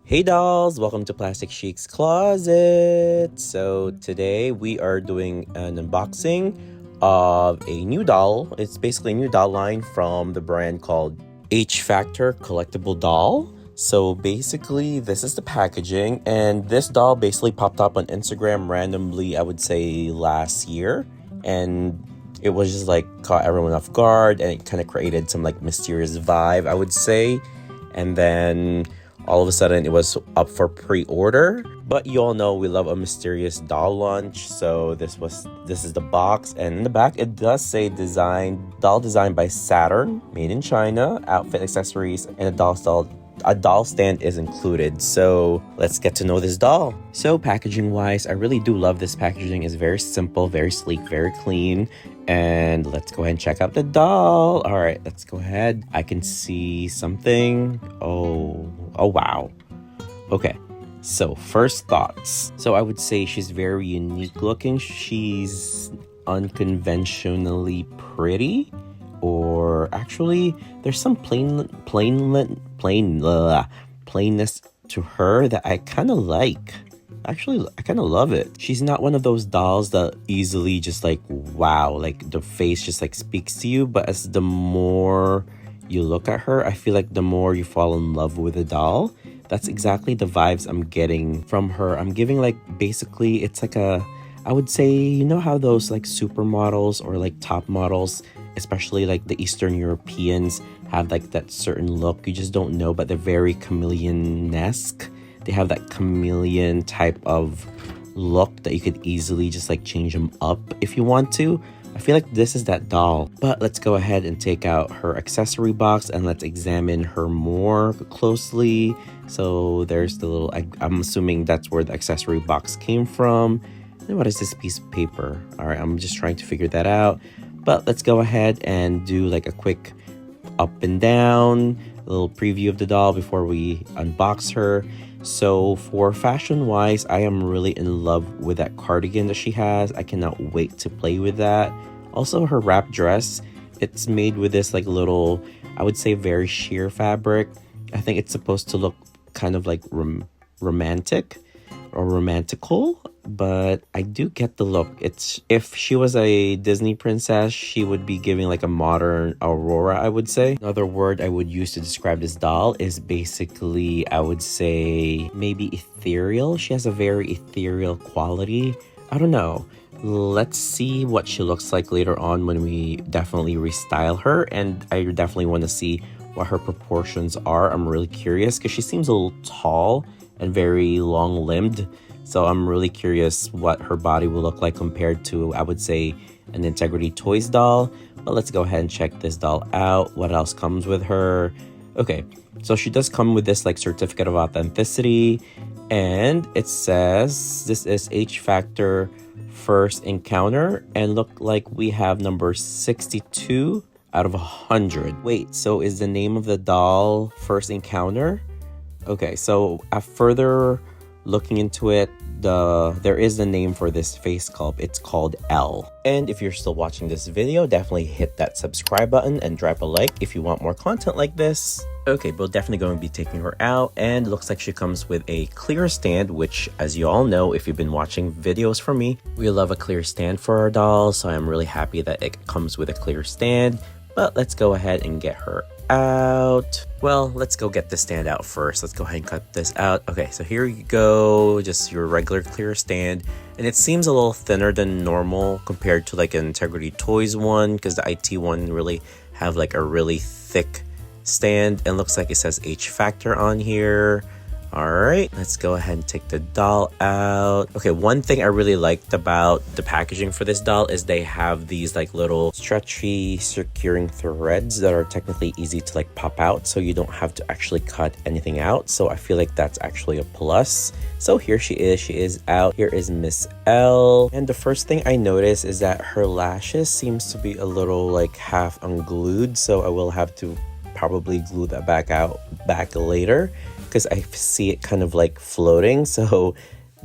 Hey dolls, welcome to Plastic Chic's Closet. So today we are doing an unboxing of a new doll. It's basically a new doll line from the brand called HFactor Collectible Doll. So basically this is the packaging, and this doll basically popped up on Instagram randomly, I would say last year, and it was just like caught everyone off guard, and it kind of created some like mysterious vibe, I would say. And then all of a sudden it was up for pre-order, but you all know we love a mysterious doll launch. So this is the box, and in the back it does say doll designed by Saturn, made in China, outfit, accessories, and a doll stand is included. So let's get to know this doll. So packaging wise, I really do love this packaging. It's very simple, very sleek, very clean. And let's go ahead and check out the doll. All right, let's go ahead. I can see something. Oh wow. Okay, so first thoughts. So I would say she's very unique looking. She's unconventionally pretty, or actually there's some plainness to her that I kind of like. Actually, I kind of love it. She's not one of those dolls that easily just like, wow, like the face just like speaks to you. But as the more you look at her, I feel like the more you fall in love with the doll. That's exactly the vibes I'm getting from her. I'm giving like, basically it's like I would say, you know how those like supermodels or like top models, especially like the Eastern Europeans, have like that certain look you just don't know, but they're very chameleon-esque. They have that chameleon type of look that you could easily just like change them up if you want to. I feel like this is that doll. But let's go ahead and take out her accessory box and let's examine her more closely. So there's the little, I'm assuming that's where the accessory box came from. And what is this piece of paper? All right, I'm just trying to figure that out. But let's go ahead and do like a quick up and down, a little preview of the doll before we unbox her. So for fashion wise, I am really in love with that cardigan that she has. I cannot wait to play with that. Also her wrap dress, it's made with this like little, I would say very sheer fabric. I think it's supposed to look kind of like romantic or romantical, but I do get the look. It's, if she was a Disney princess, she would be giving like a modern Aurora, I would say. Another word I would use to describe this doll is basically, I would say maybe ethereal. She has a very ethereal quality. I don't know. Let's see what she looks like later on when we definitely restyle her, and I definitely want to see what her proportions are. I'm really curious because she seems a little tall and very long-limbed. So I'm really curious what her body will look like compared to, I would say, an Integrity Toys doll. But let's go ahead and check this doll out. What else comes with her? Okay, so she does come with this like certificate of authenticity. And it says this is HFactor First Encounter. And look like we have number 62 out of 100. Wait, so is the name of the doll First Encounter? Okay, so further looking into it, there is a name for this face sculpt. It's called Elle. And if you're still watching this video, definitely hit that subscribe button and drop a like if you want more content like this. Okay, we're definitely going to be taking her out, and it looks like she comes with a clear stand, which, as you all know, if you've been watching videos from me, we love a clear stand for our dolls, so I'm really happy that it comes with a clear stand. But let's go ahead and get her out. Well, let's go get the stand out first. Let's go ahead and cut this out. Okay, so here you go, just your regular clear stand, and it seems a little thinner than normal compared to like an Integrity Toys one, because the IT one really have like a really thick stand, and looks like it says HFactor on here. All right, let's go ahead and take the doll out. Okay, one thing I really liked about the packaging for this doll is they have these like little stretchy securing threads that are technically easy to like pop out, so you don't have to actually cut anything out. So I feel like that's actually a plus. So here she is out. Here is Miss Elle. And the first thing I noticed is that her lashes seems to be a little like half unglued, so I will have to probably glue that back later, because I see it kind of like floating. So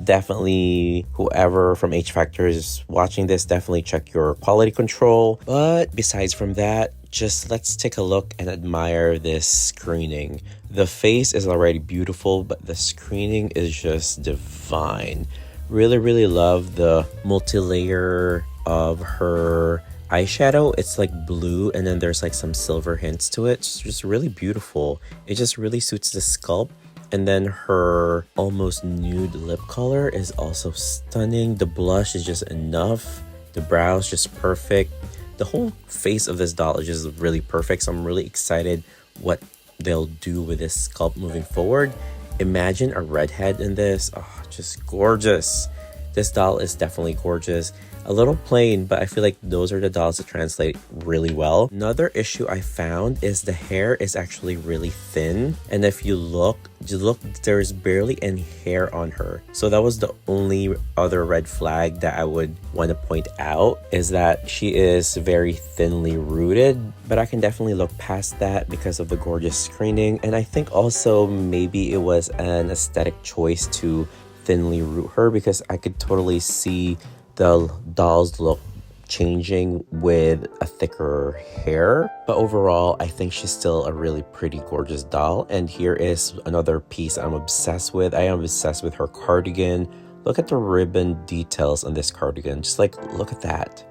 definitely whoever from HFactor is watching this, definitely check your quality control. But besides from that, just let's take a look and admire this screening. The face is already beautiful, but the screening is just divine. Really, really love the multi-layer of her eyeshadow. It's like blue and then there's like some silver hints to it. It's just really beautiful. It just really suits the sculpt. And then her almost nude lip color is also stunning. The blush is just enough. The brows just perfect. The whole face of this doll is just really perfect. So I'm really excited what they'll do with this sculpt moving forward. Imagine a redhead in this. Oh, just gorgeous. This doll is definitely gorgeous. A little plain, but I feel like those are the dolls that translate really well. Another issue I found is the hair is actually really thin. And if you look, there's barely any hair on her. So that was the only other red flag that I would want to point out, is that she is very thinly rooted. But I can definitely look past that because of the gorgeous screening. And I think also maybe it was an aesthetic choice to thinly root her, because I could totally see the doll's look changing with a thicker hair. But overall, I think she's still a really pretty gorgeous doll. And here is another piece I'm obsessed with. I am obsessed with her cardigan. Look at the ribbon details on this cardigan. Just like, look at that.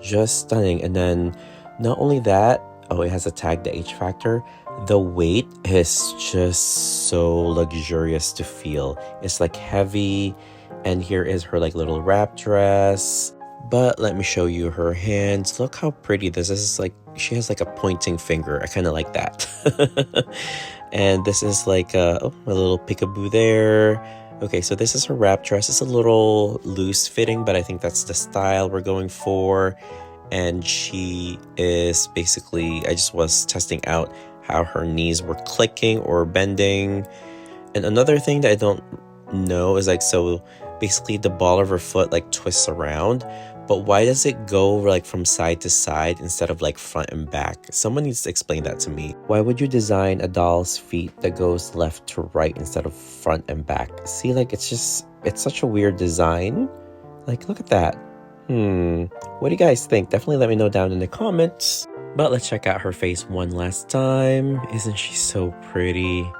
Just stunning. And then not only that, oh, it has a tag, the HFactor. The weight is just so luxurious to feel. It's like heavy. And here is her like little wrap dress. But let me show you her hands. Look how pretty this is. Like, she has like a pointing finger. I kind of like that. And this is like a little peekaboo there. Okay, so this is her wrap dress. It's a little loose fitting, but I think that's the style we're going for. And she is basically, I just was testing out how her knees were clicking or bending. And another thing that I don't know is like, so basically the ball of her foot like twists around, but why does it go like from side to side instead of like front and back? Someone needs to explain that to me. Why would you design a doll's feet that goes left to right instead of front and back? See, like, it's such a weird design. Like, look at that. What do you guys think? Definitely let me know down in the comments. But let's check out her face one last time. Isn't she so pretty?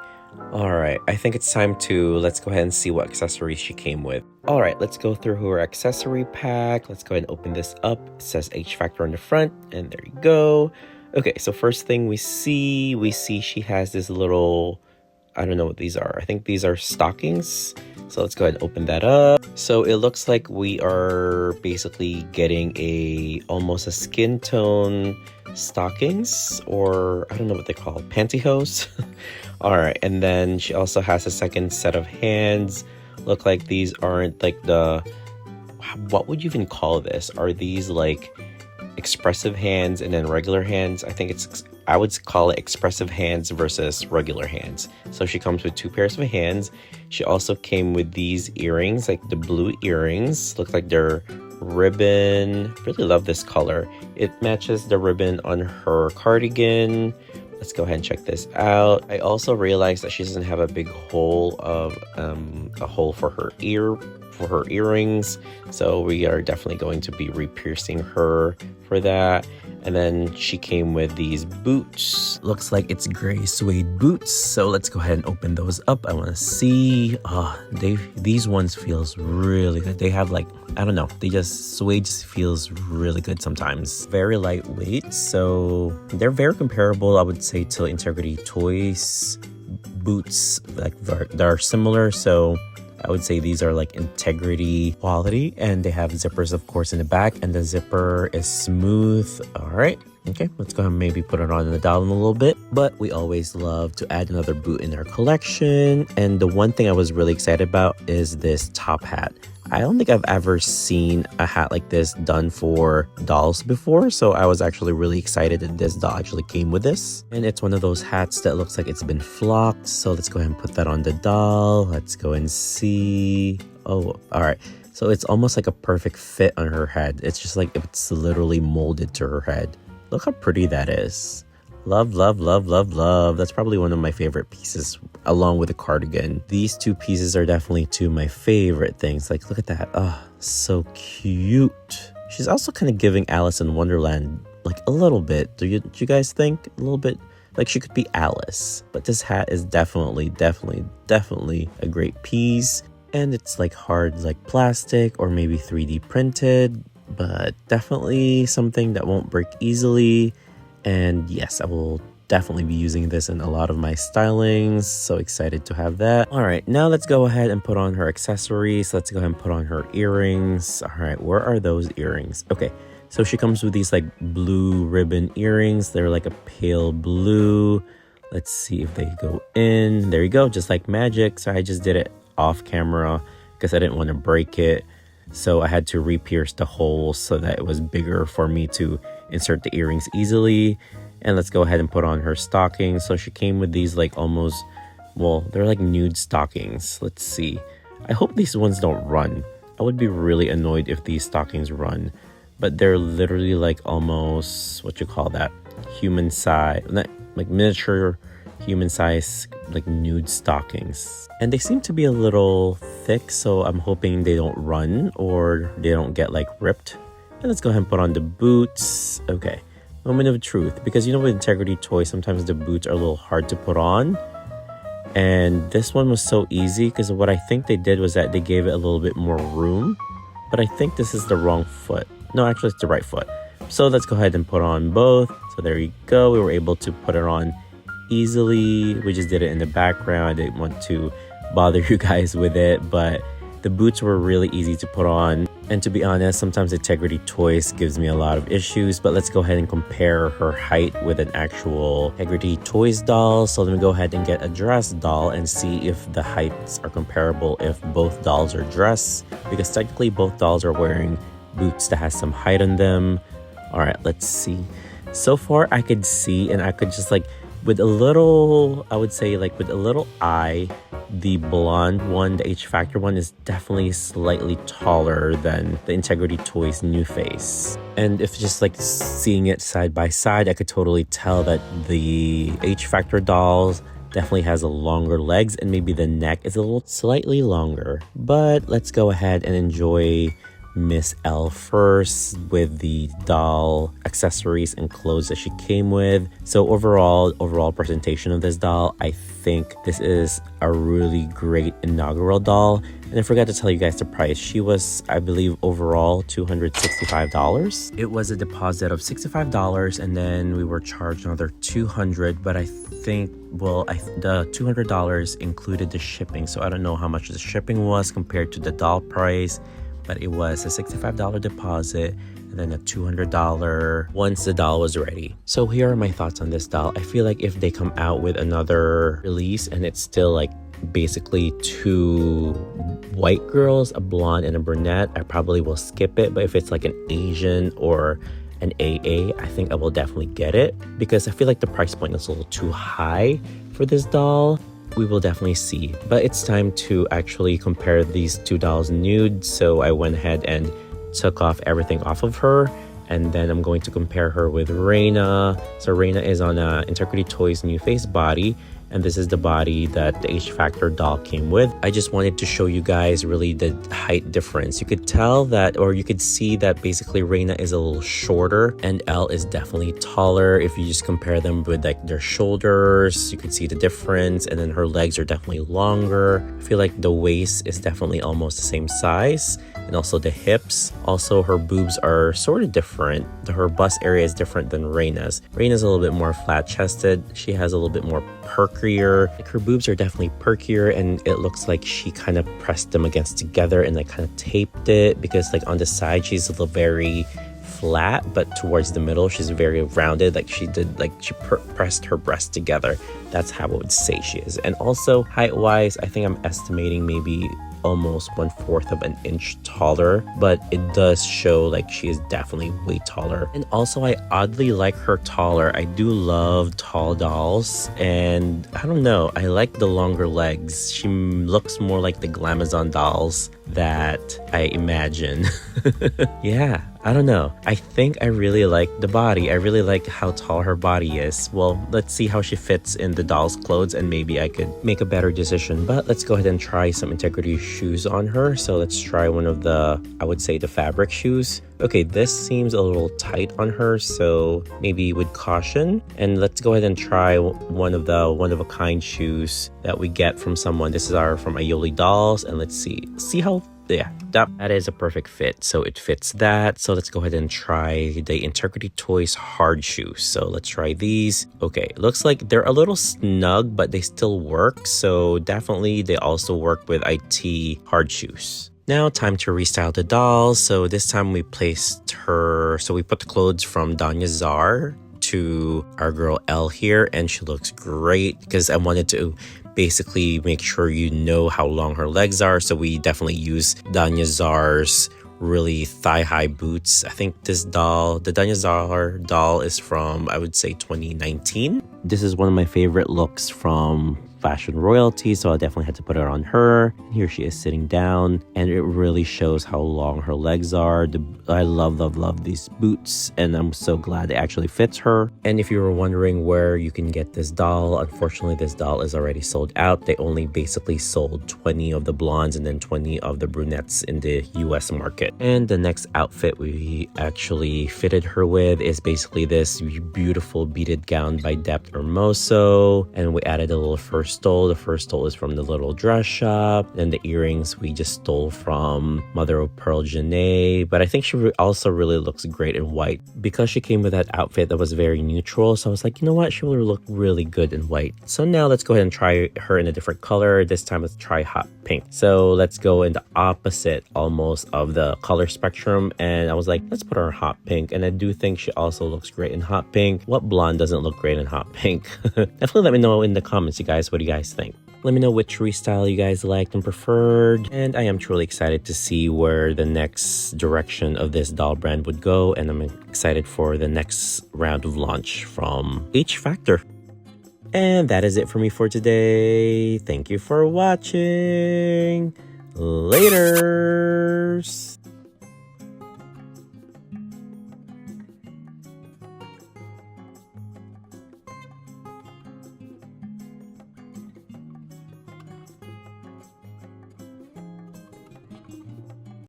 Alright, I think it's time to, let's go ahead and see what accessories she came with. Alright, let's go through her accessory pack. Let's go ahead and open this up. It says HFactor on the front, and there you go. Okay, so first thing we see she has this little, I don't know what these are. I think these are stockings. So let's go ahead and open that up. So it looks like we are basically getting almost a skin tone stockings, or I don't know what they call it, pantyhose. All right, and then she also has a second set of hands. Look like these aren't like what would you even call this? Are these like expressive hands and then regular hands? I would call it expressive hands versus regular hands. So she comes with 2 pairs of hands. She also came with these earrings, like the blue earrings. Look like they're ribbon. Really love this color. It matches the ribbon on her cardigan. Let's go ahead and check this out. I also realized that she doesn't have a big hole of a hole for her earrings. So we are definitely going to be re-piercing her for that. And then she came with these boots. Looks like it's gray suede boots. So let's go ahead and open those up. I want to see. These ones feels really good. They have like, I don't know. Suede just feels really good sometimes. Very lightweight. So they're very comparable, I would say, to Integrity Toys boots. Like they're similar. So I would say these are like Integrity quality, and they have zippers, of course, in the back, and the zipper is smooth. All right. Okay, let's go ahead and maybe put it on the doll in a little bit. But we always love to add another boot in our collection. And the one thing I was really excited about is this top hat. I don't think I've ever seen a hat like this done for dolls before, so I was actually really excited that this doll actually came with this. And it's one of those hats that looks like it's been flocked, so let's go ahead and put that on the doll. Let's go and see. Oh, all right. So it's almost like a perfect fit on her head. It's just like it's literally molded to her head. Look how pretty that is. Love, love, love, love, love. That's probably one of my favorite pieces along with the cardigan. These 2 pieces are definitely 2 of my favorite things. Like, look at that. Oh, so cute. She's also kind of giving Alice in Wonderland like a little bit. Do you guys think a little bit? Like she could be Alice, but this hat is definitely a great piece. And it's like hard like plastic or maybe 3D printed, but definitely something that won't break easily. And yes, I will definitely be using this in a lot of my stylings. So excited to have that. All right, now let's go ahead and put on her accessories. Let's go ahead and put on her earrings. All right, where are those earrings? Okay, so she comes with these like blue ribbon earrings. They're like a pale blue. Let's see if they go in. There you go, just like magic. So I just did it off camera because I didn't want to break it. So I had to re-pierce the holes so that it was bigger for me to insert the earrings easily. And let's go ahead and put on her stockings. So she came with these like almost, well, they're like nude stockings. Let's see. I hope these ones don't run. I would be really annoyed if these stockings run. But they're literally like almost, what you call that? Human size, like miniature human size, like nude stockings. And they seem to be a little thick, so I'm hoping they don't run or they don't get like ripped. And let's go ahead and put on the boots. Okay, moment of truth, because you know with Integrity toys sometimes the boots are a little hard to put on, and this one was so easy because what I think they did was that they gave it a little bit more room, but I think this is the wrong foot. No, actually it's the right foot. So let's go ahead and put on both. So there you go, we were able to put it on easily. We just did it in the background. I didn't want to bother you guys with it, but the boots were really easy to put on. And to be honest, sometimes Integrity Toys gives me a lot of issues, but let's go ahead and compare her height with an actual Integrity Toys doll. So let me go ahead and get a dress doll and see if the heights are comparable if both dolls are dressed, because technically both dolls are wearing boots that has some height on them. All right, let's see. So far I could see, and I could just like with a little, I would say like with a little eye, the blonde one, the HFactor one, is definitely slightly taller than the Integrity Toys new face. And if just like seeing it side by side, I could totally tell that the HFactor dolls definitely has a longer legs and maybe the neck is a little slightly longer. But let's go ahead and enjoy Miss Elle first with the doll accessories and clothes that she came with. So overall presentation of this doll, I think this is a really great inaugural doll. And I forgot to tell you guys the price. She was, I believe, overall $265. It was a deposit of $65 and then we were charged another $200, but I think, well, the $200 included the shipping. So I don't know how much the shipping was compared to the doll price, but it was a $65 deposit and then a $200 once the doll was ready. So here are my thoughts on this doll. I feel like if they come out with another release and it's still like basically two white girls, a blonde and a brunette, I probably will skip it. But if it's like an Asian or an AA, I think I will definitely get it, because I feel like the price point is a little too high for this doll. We will definitely see, but it's time to actually compare these two dolls nude. So I went ahead and took off everything off of her, and then I'm going to compare her with Reina. So Reina is on Integrity Toys new face body, and this is the body that the HFactor doll came with. I just wanted to show you guys really the height difference. You could tell that, or you could see that basically Reina is a little shorter and Elle is definitely taller. If you just compare them with like their shoulders, you could see the difference, and then her legs are definitely longer. I feel like the waist is definitely almost the same size, and also the hips. Also her boobs are sort of different. Her bust area is different than Reina's. Reina's a little bit more flat chested. She has a little bit more perkier. Like her boobs are definitely perkier, and it looks like she kind of pressed them against together and like kind of taped it, because like on the side she's a little very flat, but towards the middle she's very rounded, like she did, like she pressed her breasts together. That's how I would say she is. And also height wise, I think I'm estimating maybe almost 1/4 of an inch taller, but it does show like she is definitely way taller. And also I oddly like her taller. I do love tall dolls, and I don't know, I like the longer legs. She looks more like the Glamazon dolls that I imagine. Yeah, I don't know. I think I really like the body. I really like how tall her body is. Well, let's see how she fits in the doll's clothes and maybe I could make a better decision. But let's go ahead and try some integrity shoes on her. So let's try one of the, I would say the fabric shoes. Okay, this seems a little tight on her, so maybe with caution. And let's go ahead and try one of the one-of-a-kind shoes that we get from someone. This is from Aioli Dolls, and let's see how, yeah, that is a perfect fit. So it fits that. So let's go ahead and try the Integrity Toys hard shoes. So let's try these. Okay, looks like they're a little snug, but they still work. So definitely they also work with IT hard shoes. Now time to restyle the doll. So this time we placed her, so we put the clothes from Danya Zar to our girl Elle here, and she looks great because I wanted to basically make sure you know how long her legs are. So we definitely use Danya Zar's really thigh-high boots. I think this doll, the Danya Zar doll, is from, I would say, 2019. This is one of my favorite looks from fashion royalty, so I definitely had to put it on her. Here she is sitting down, and it really shows how long her legs are. I love these boots, and I'm so glad it actually fits her. And if you were wondering where you can get this doll, unfortunately this doll is already sold out. They only basically sold 20 of the blondes and then 20 of the brunettes in the US market. And the next outfit we actually fitted her with is basically this beautiful beaded gown by Depth Hermoso, and we added a little fur stole. The first stole is from the little dress shop, and the earrings we just stole from Mother of Pearl Janae. But I think she also really looks great in white because she came with that outfit that was very neutral. So I was like, you know what, she will look really good in white. So now let's go ahead and try her in a different color. This time let's try hot pink. So let's go in the opposite almost of the color spectrum, and I was like, let's put her in hot pink. And I do think she also looks great in hot pink. What blonde doesn't look great in hot pink? Definitely let me know in the comments, you guys. What do you guys think? Let me know which restyle you guys liked and preferred. And I am truly excited to see where the next direction of this doll brand would go. And I'm excited for the next round of launch from HFactor. And that is it for me for today. Thank you for watching. Laters.